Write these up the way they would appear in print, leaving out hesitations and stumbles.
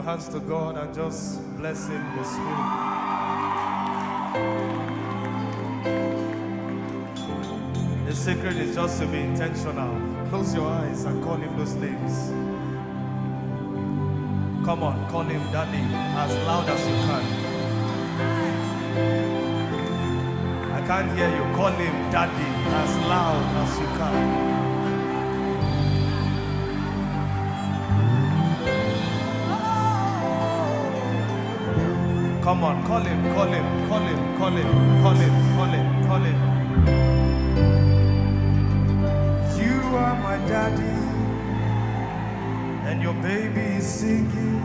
your hands to God and just bless Him in the Spirit. The secret is just to be intentional. Close your eyes and call Him those names. Come on, call Him Daddy as loud as you can. I can't hear you. Call Him Daddy as loud as you can. Come on, call Him, call Him, call Him, call Him, call Him, call Him, call Him. You are my daddy, and your baby is singing.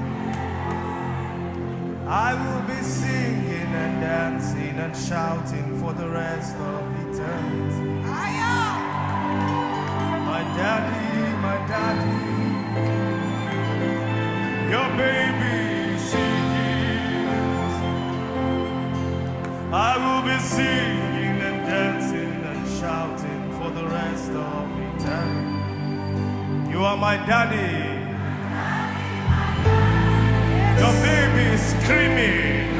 I will be singing and dancing and shouting for the rest of eternity. My daddy, your baby is singing. I will be singing and dancing and shouting for the rest of eternity. You are my daddy. Your baby is screaming.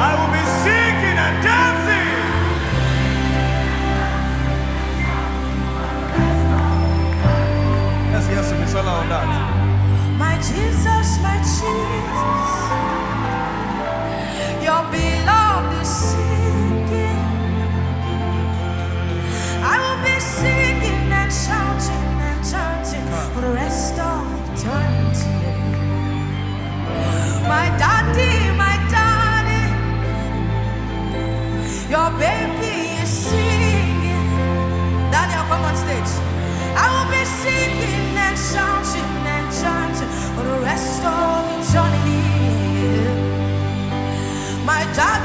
I will be singing and dancing. Let's hear some solo on that. My Jesus, your beloved is singing. I will be singing and shouting and chanting for the rest of eternity. My daddy, your baby is singing. Daniel, come on stage. I will be singing and shouting and chanting for the rest of eternity. My daddy.